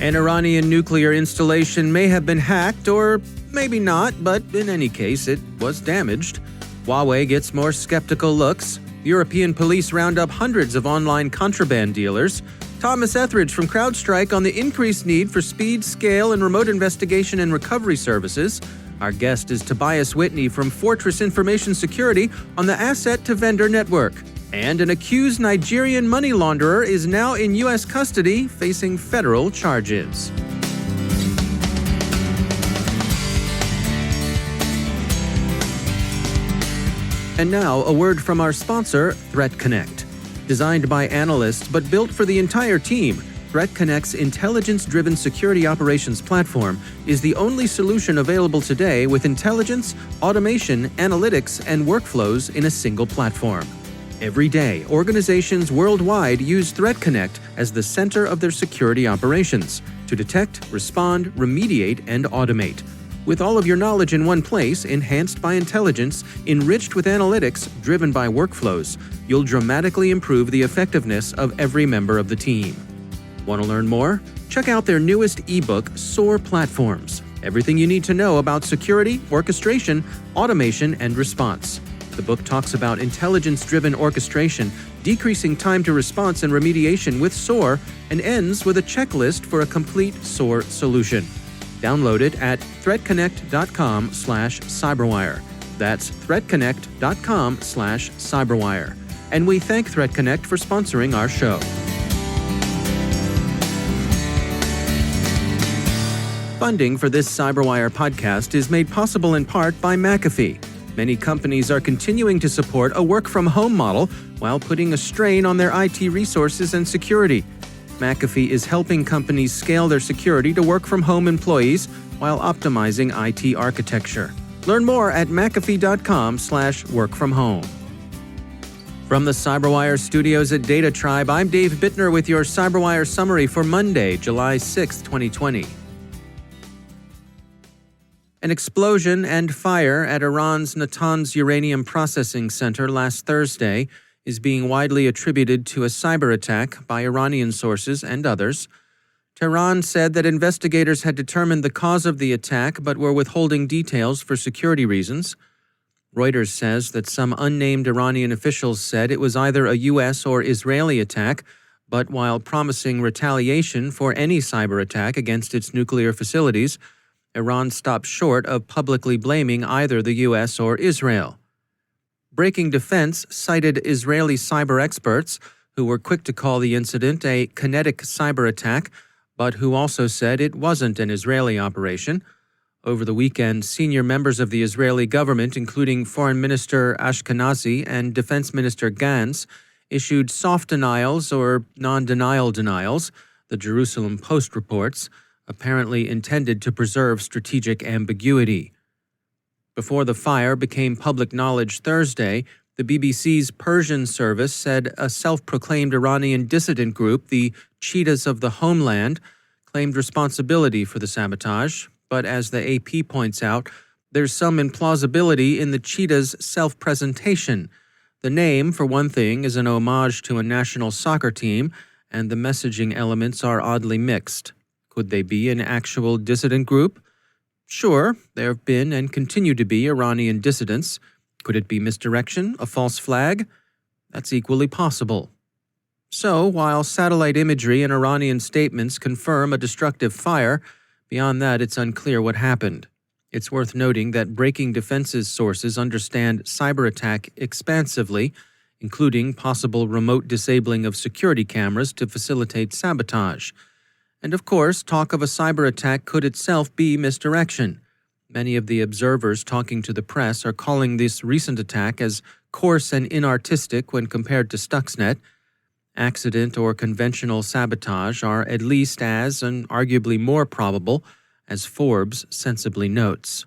An Iranian nuclear installation may have been hacked, or maybe not, but in any case, it was damaged. Huawei gets more skeptical looks. European police round up hundreds of online contraband dealers. Thomas Etheridge from CrowdStrike on the increased need for speed, scale, and remote investigation and recovery services. Our guest is Tobias Whitney from Fortress Information Security on the asset-to-vendor network. And an accused Nigerian money launderer is now in U.S. custody, facing federal charges. And now, a word from our sponsor, ThreatConnect. Designed by analysts but built for the entire team, ThreatConnect's intelligence-driven security operations platform is the only solution available today with intelligence, automation, analytics, and workflows in a single platform. Every day, organizations worldwide use ThreatConnect as the center of their security operations to detect, respond, remediate, and automate. With all of your knowledge in one place, enhanced by intelligence, enriched with analytics, driven by workflows, you'll dramatically improve the effectiveness of every member of the team. Want to learn more? Check out their newest ebook, SOAR Platforms. Everything you need to know about security, orchestration, automation, and response. The book talks about intelligence-driven orchestration, decreasing time to response and remediation with SOAR, and ends with a checklist for a complete SOAR solution. Download it at threatconnect.com/cyberwire. That's threatconnect.com/cyberwire. And we thank ThreatConnect for sponsoring our show. Funding for this CyberWire podcast is made possible in part by McAfee. Many companies are continuing to support a work-from-home model while putting a strain on their IT resources and security. McAfee is helping companies scale their security to work-from-home employees while optimizing IT architecture. Learn more at mcafee.com/workfromhome. From the CyberWire studios at Data Tribe, I'm Dave Bittner with your CyberWire summary for Monday, July 6, 2020. An explosion and fire at Iran's Natanz uranium processing center last Thursday is being widely attributed to a cyber attack by Iranian sources and others. Tehran said that investigators had determined the cause of the attack but were withholding details for security reasons. Reuters says that some unnamed Iranian officials said it was either a U.S. or Israeli attack, but while promising retaliation for any cyber attack against its nuclear facilities, Iran stopped short of publicly blaming either the U.S. or Israel. Breaking Defense cited Israeli cyber experts who were quick to call the incident a kinetic cyber attack, but who also said it wasn't an Israeli operation. Over the weekend, senior members of the Israeli government, including Foreign Minister Ashkenazi and Defense Minister Gantz, issued soft denials or non-denial denials, the Jerusalem Post reports, apparently intended to preserve strategic ambiguity. Before the fire became public knowledge Thursday, the BBC's Persian service said a self-proclaimed Iranian dissident group, the Cheetahs of the Homeland, claimed responsibility for the sabotage, but as the AP points out, there's some implausibility in the Cheetahs' self-presentation. The name, for one thing, is an homage to a national soccer team, and the messaging elements are oddly mixed. Could they be an actual dissident group? Sure, there have been and continue to be Iranian dissidents. Could it be misdirection, a false flag? That's equally possible. So, while satellite imagery and Iranian statements confirm a destructive fire, beyond that it's unclear what happened. It's worth noting that Breaking Defense's sources understand cyber attack expansively, including possible remote disabling of security cameras to facilitate sabotage. And of course, talk of a cyber attack could itself be misdirection. Many of the observers talking to the press are calling this recent attack as coarse and inartistic when compared to Stuxnet. Accident or conventional sabotage are at least as, and arguably more probable, as Forbes sensibly notes.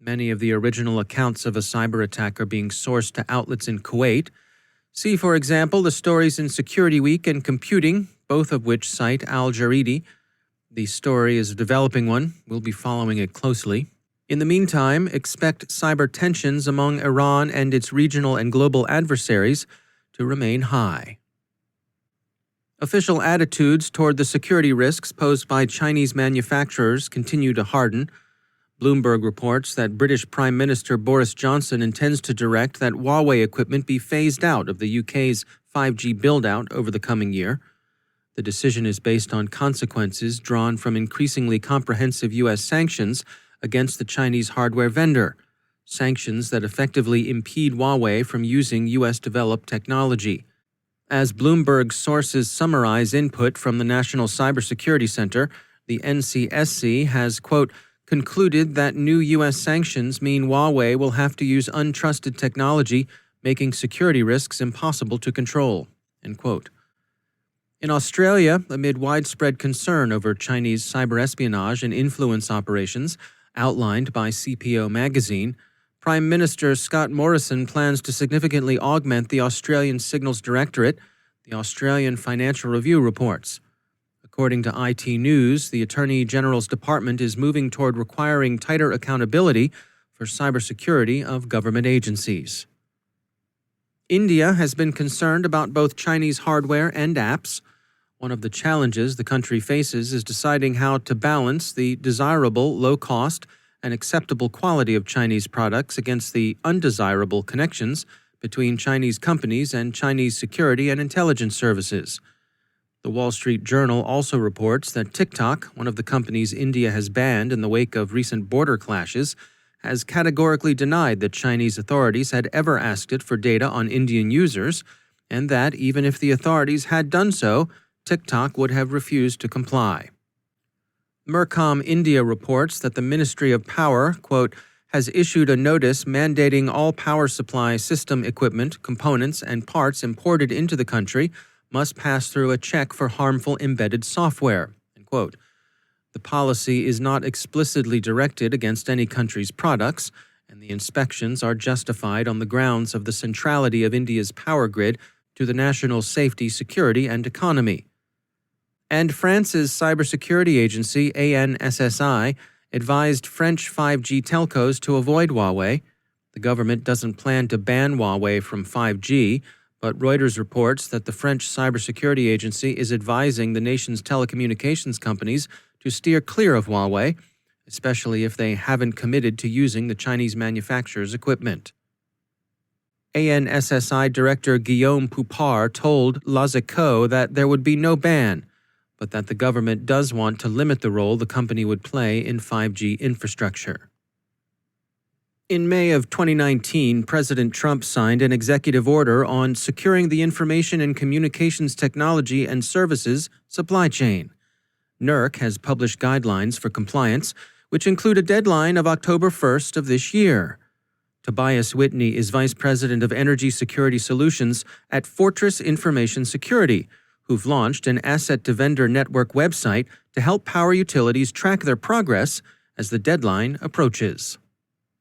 Many of the original accounts of a cyber attack are being sourced to outlets in Kuwait. See, for example, the stories in Security Week and Computing, both of which cite Al Jaridi. The story is a developing one. We'll be following it closely. In the meantime, expect cyber tensions among Iran and its regional and global adversaries to remain high. Official attitudes toward the security risks posed by Chinese manufacturers continue to harden. Bloomberg reports that British Prime Minister Boris Johnson intends to direct that Huawei equipment be phased out of the UK's 5G build-out over the coming year. The decision is based on consequences drawn from increasingly comprehensive U.S. sanctions against the Chinese hardware vendor, sanctions that effectively impede Huawei from using U.S.-developed technology. As Bloomberg sources summarize input from the National Cybersecurity Center, the NCSC has, quote, concluded that new U.S. sanctions mean Huawei will have to use untrusted technology, making security risks impossible to control, end quote. In Australia, amid widespread concern over Chinese cyber espionage and influence operations outlined by CPO magazine, Prime Minister Scott Morrison plans to significantly augment the Australian Signals Directorate, the Australian Financial Review reports. According to IT News, the Attorney General's Department is moving toward requiring tighter accountability for cybersecurity of government agencies. India has been concerned about both Chinese hardware and apps. One of the challenges the country faces is deciding how to balance the desirable, low-cost, and acceptable quality of Chinese products against the undesirable connections between Chinese companies and Chinese security and intelligence services. The Wall Street Journal also reports that TikTok, one of the companies India has banned in the wake of recent border clashes, has categorically denied that Chinese authorities had ever asked it for data on Indian users, and that even if the authorities had done so, TikTok would have refused to comply. Mercom India reports that the Ministry of Power, quote, has issued a notice mandating all power supply system equipment, components, and parts imported into the country must pass through a check for harmful embedded software, end quote. The policy is not explicitly directed against any country's products, and the inspections are justified on the grounds of the centrality of India's power grid to the national safety, security, and economy. And France's cybersecurity agency, ANSSI, advised French 5G telcos to avoid Huawei. The government doesn't plan to ban Huawei from 5G, but Reuters reports that the French cybersecurity agency is advising the nation's telecommunications companies to steer clear of Huawei, especially if they haven't committed to using the Chinese manufacturer's equipment. ANSSI Director Guillaume Poupard told Les Echos that there would be no ban, but that the government does want to limit the role the company would play in 5G infrastructure. In May of 2019, President Trump signed an executive order on securing the information and communications technology and services supply chain. NERC has published guidelines for compliance, which include a deadline of October 1st of this year. Tobias Whitney is Vice President of Energy Security Solutions at Fortress Information Security, who've launched an asset-to-vendor network website to help power utilities track their progress as the deadline approaches.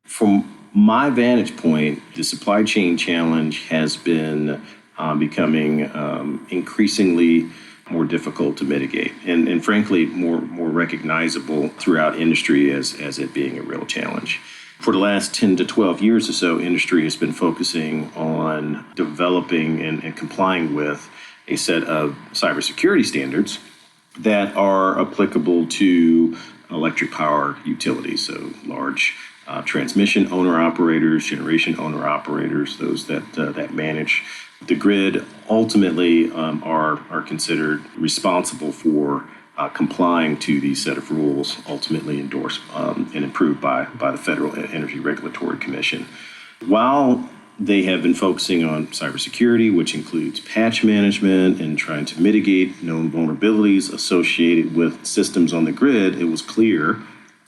From my vantage point, the supply chain challenge has been becoming increasingly more difficult to mitigate and frankly, more recognizable throughout industry as it being a real challenge. For the last 10 to 12 years or so, industry has been focusing on developing and complying with a set of cybersecurity standards that are applicable to electric power utilities, so large transmission owner-operators, generation owner-operators, those that manage the grid, ultimately are considered responsible for complying to these set of rules, ultimately endorsed and approved by the Federal Energy Regulatory Commission. While they have been focusing on cybersecurity, which includes patch management and trying to mitigate known vulnerabilities associated with systems on the grid, it was clear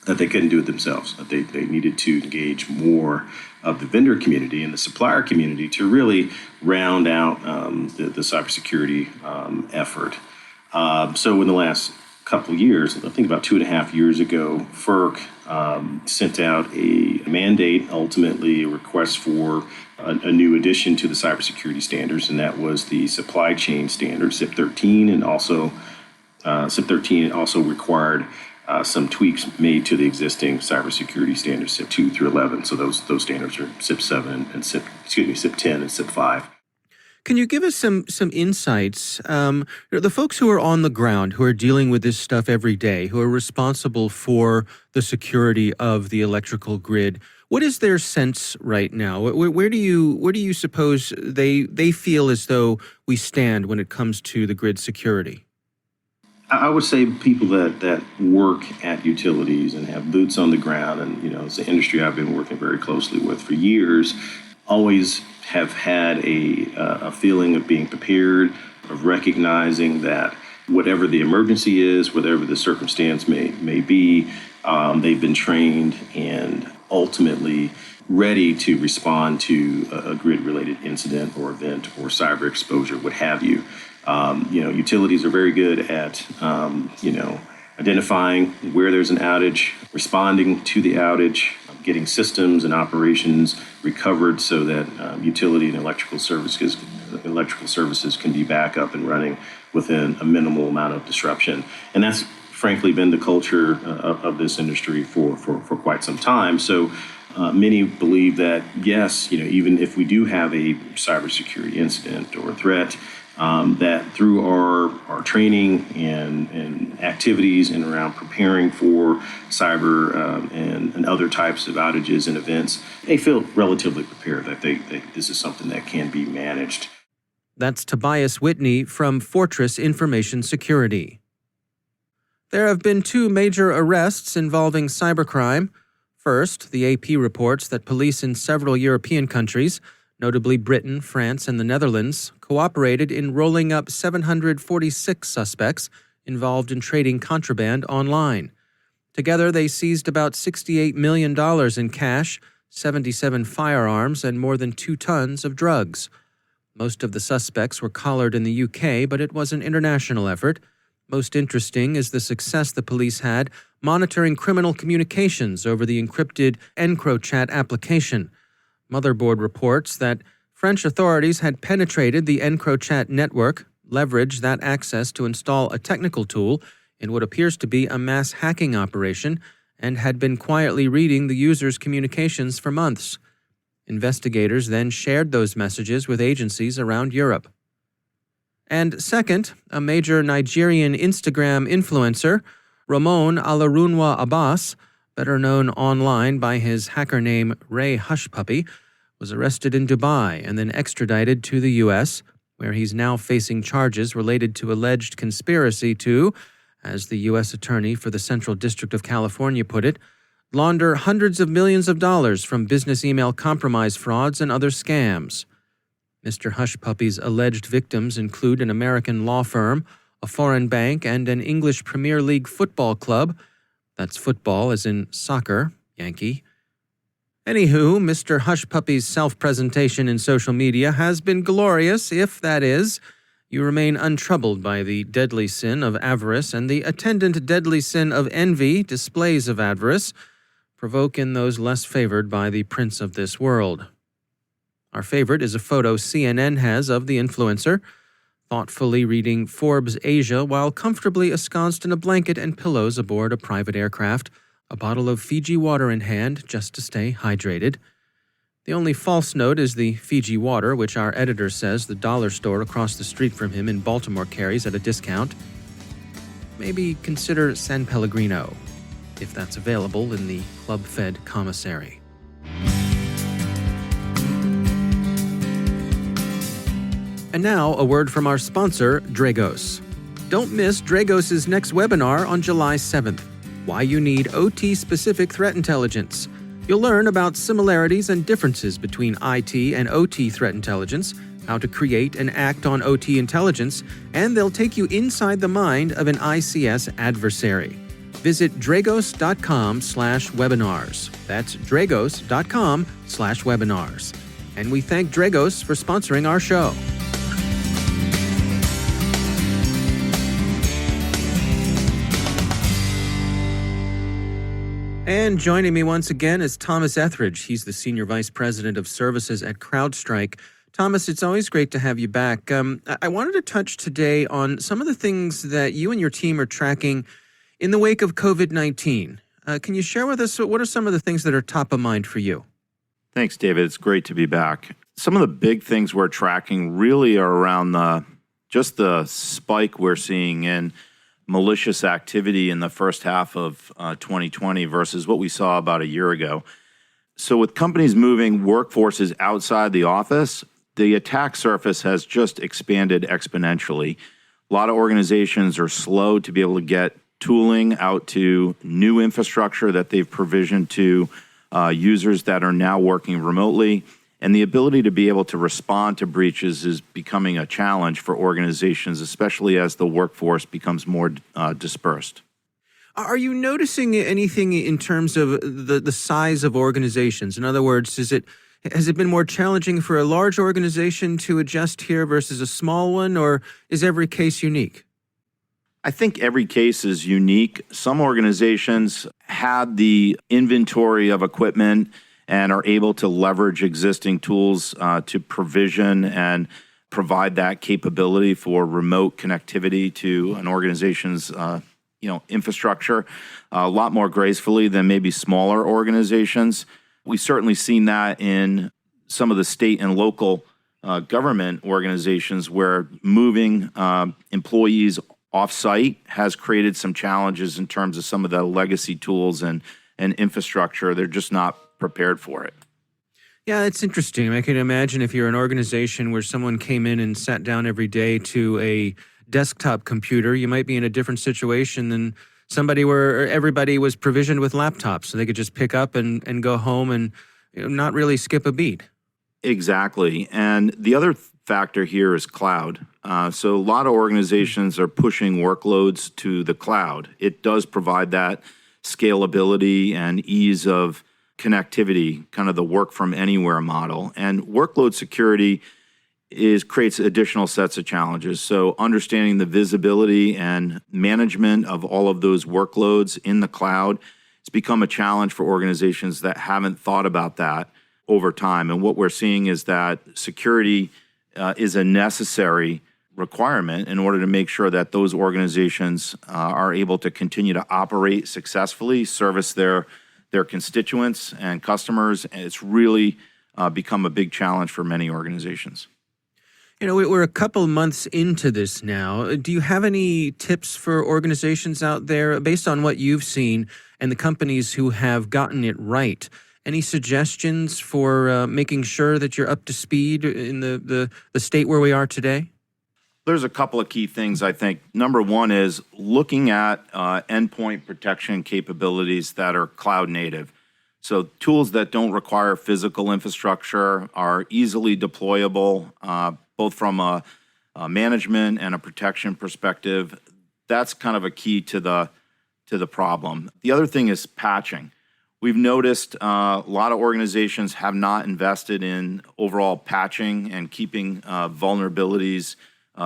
that they couldn't do it themselves, that they needed to engage more of the vendor community and the supplier community to really round out the cybersecurity effort. So in the last couple of years, I think about 2.5 years ago, FERC sent out a mandate, ultimately a request for a new addition to the cybersecurity standards, and that was the supply chain standard, SIP 13, and also SIP 13 also required some tweaks made to the existing cybersecurity standards, SIP 2 through 11. So those standards are SIP 7 and SIP 10 and SIP 5. Can you give us some insights? The folks who are on the ground, who are dealing with this stuff every day, who are responsible for the security of the electrical grid, what is their sense right now? Where do you suppose they feel as though we stand when it comes to the grid security? I would say people that work at utilities and have boots on the ground, and it's an industry I've been working very closely with for years, always have had a feeling of being prepared, of recognizing that whatever the emergency is, whatever the circumstance may be, they've been trained and ultimately ready to respond to a grid-related incident or event or cyber exposure, what have you. Utilities are very good at, identifying where there's an outage, responding to the outage, getting systems and operations recovered so that utility and electrical services can be back up and running within a minimal amount of disruption. And that's frankly been the culture of this industry for quite some time. So many believe that, yes, even if we do have a cybersecurity incident or a threat, that through our training and activities and around preparing for cyber and other types of outages and events, they feel relatively prepared that this is something that can be managed. That's Tobias Whitney from Fortress Information Security. There have been 2 major arrests involving cybercrime. First, the AP reports that police in several European countries, notably Britain, France, and the Netherlands, cooperated in rolling up 746 suspects involved in trading contraband online. Together, they seized about $68 million in cash, 77 firearms, and more than 2 tons of drugs. Most of the suspects were collared in the UK, but it was an international effort. Most interesting is the success the police had monitoring criminal communications over the encrypted EncroChat application. Motherboard reports that French authorities had penetrated the EncroChat network, leveraged that access to install a technical tool in what appears to be a mass hacking operation, and had been quietly reading the users' communications for months. Investigators then shared those messages with agencies around Europe. And second, a major Nigerian Instagram influencer, Ramon Alarunwa Abbas, better known online by his hacker name Ray Hushpuppy, was arrested in Dubai and then extradited to the U.S., where he's now facing charges related to alleged conspiracy to, as the U.S. Attorney for the Central District of California put it, launder hundreds of millions of dollars from business email compromise frauds and other scams. Mr. Hushpuppy's alleged victims include an American law firm, a foreign bank, and an English Premier League football club. That's football as in soccer, Yankee. Anywho, Mr. Hushpuppy's self-presentation in social media has been glorious, if, that is, you remain untroubled by the deadly sin of avarice and the attendant deadly sin of envy, displays of avarice, provoke in those less favored by the prince of this world. Our favorite is a photo CNN has of the influencer, thoughtfully reading Forbes Asia while comfortably ensconced in a blanket and pillows aboard a private aircraft, a bottle of Fiji water in hand just to stay hydrated. The only false note is the Fiji water, which our editor says the dollar store across the street from him in Baltimore carries at a discount. Maybe consider San Pellegrino, if that's available in the club-fed commissary. And now, a word from our sponsor, Dragos. Don't miss Dragos' next webinar on July 7th, Why You Need OT-Specific Threat Intelligence. You'll learn about similarities and differences between IT and OT threat intelligence, how to create and act on OT intelligence, and they'll take you inside the mind of an ICS adversary. Visit dragos.com/webinars. That's dragos.com/webinars. And we thank Dragos for sponsoring our show. And joining me once again is Thomas Etheridge. He's the Senior Vice President of Services at CrowdStrike. Thomas, it's always great to have you back. I wanted to touch today on some of the things that you and your team are tracking in the wake of COVID-19. Can you share with us what are some of the things that are top of mind for you? Thanks, David. It's great to be back. Some of the big things we're tracking really are around just the spike we're seeing in malicious activity in the first half of 2020 versus what we saw about a year ago. So with companies moving workforces outside the office, the attack surface has just expanded exponentially. A lot of organizations are slow to be able to get tooling out to new infrastructure that they've provisioned to users that are now working remotely. And the ability to be able to respond to breaches is becoming a challenge for organizations, especially as the workforce becomes more dispersed. Are you noticing anything in terms of the size of organizations? In other words, has it been more challenging for a large organization to adjust here versus a small one, or is every case unique? I think every case is unique. Some organizations had the inventory of equipment and are able to leverage existing tools to provision and provide that capability for remote connectivity to an organization's infrastructure a lot more gracefully than maybe smaller organizations. We've certainly seen that in some of the state and local government organizations where moving employees off-site has created some challenges in terms of some of the legacy tools and infrastructure. They're just not prepared for it. Yeah, it's interesting. I can imagine if you're an organization where someone came in and sat down every day to a desktop computer, you might be in a different situation than somebody where everybody was provisioned with laptops, so they could just pick up and go home and not really skip a beat. Exactly. And the other factor here is cloud. So a lot of organizations are pushing workloads to the cloud. It does provide that scalability and ease of connectivity, kind of the work from anywhere model. And workload security creates additional sets of challenges. So understanding the visibility and management of all of those workloads in the cloud has become a challenge for organizations that haven't thought about that over time. And what we're seeing is that security is a necessary requirement in order to make sure that those organizations are able to continue to operate successfully, service their constituents and customers. And it's really become a big challenge for many organizations. We're a couple months into this now. Do you have any tips for organizations out there based on what you've seen and the companies who have gotten it right? Any suggestions for making sure that you're up to speed in the state where we are today? There's a couple of key things, I think. Number one is looking at endpoint protection capabilities that are cloud native. So tools that don't require physical infrastructure are easily deployable, both from a management and a protection perspective. That's kind of a key to the problem. The other thing is patching. We've noticed a lot of organizations have not invested in overall patching and keeping vulnerabilities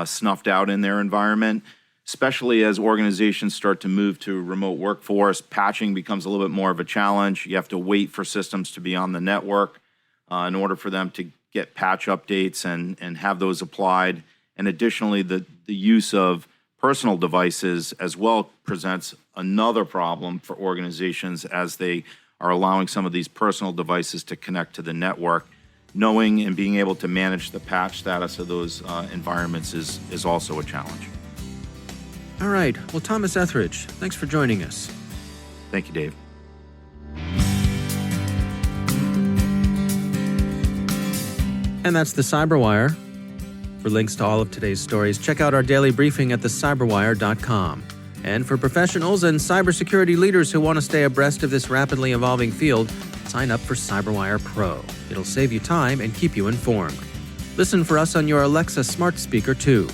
snuffed out in their environment, especially as organizations start to move to remote workforce. Patching becomes a little bit more of a challenge. You have to wait for systems to be on the network in order for them to get patch updates and have those applied. And additionally, the use of personal devices as well presents another problem for organizations as they are allowing some of these personal devices to connect to the network. Knowing and being able to manage the patch status of those environments is also a challenge. All right. Well, Thomas Etheridge, thanks for joining us. Thank you, Dave. And that's the CyberWire. For links to all of today's stories, check out our daily briefing at thecyberwire.com. And for professionals and cybersecurity leaders who want to stay abreast of this rapidly evolving field, sign up for CyberWire Pro. It'll save you time and keep you informed. Listen for us on your Alexa smart speaker, too.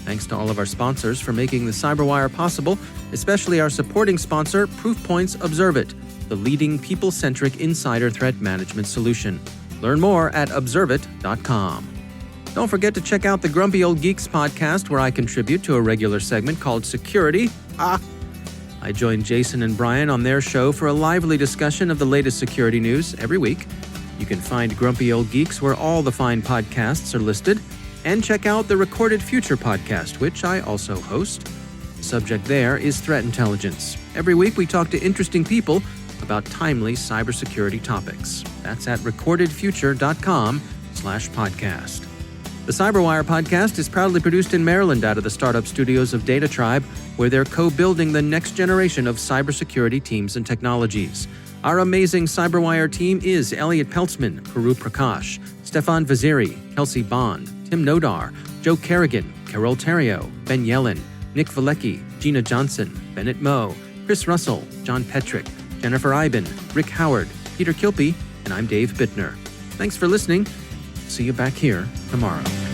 Thanks to all of our sponsors for making the CyberWire possible, especially our supporting sponsor, Proofpoint's Observe It, the leading people-centric insider threat management solution. Learn more at observeit.com. Don't forget to check out the Grumpy Old Geeks podcast, where I contribute to a regular segment called Security. I join Jason and Brian on their show for a lively discussion of the latest security news every week. You can find Grumpy Old Geeks where all the fine podcasts are listed. And check out the Recorded Future podcast, which I also host. The subject there is threat intelligence. Every week we talk to interesting people about timely cybersecurity topics. That's at recordedfuture.com. cyberwire.com/podcast. The CyberWire podcast is proudly produced in Maryland out of the startup studios of Data Tribe, where they're co-building the next generation of cybersecurity teams and technologies. Our amazing CyberWire team is Elliot Peltzman, Puru Prakash, Stefan Vaziri, Kelsey Bond, Tim Nodar, Joe Kerrigan, Carol Terrio, Ben Yellen, Nick Valecki, Gina Johnson, Bennett Moe, Chris Russell, John Petrick, Jennifer Iben, Rick Howard, Peter Kilpie, and I'm Dave Bittner. Thanks for listening. See you back here tomorrow.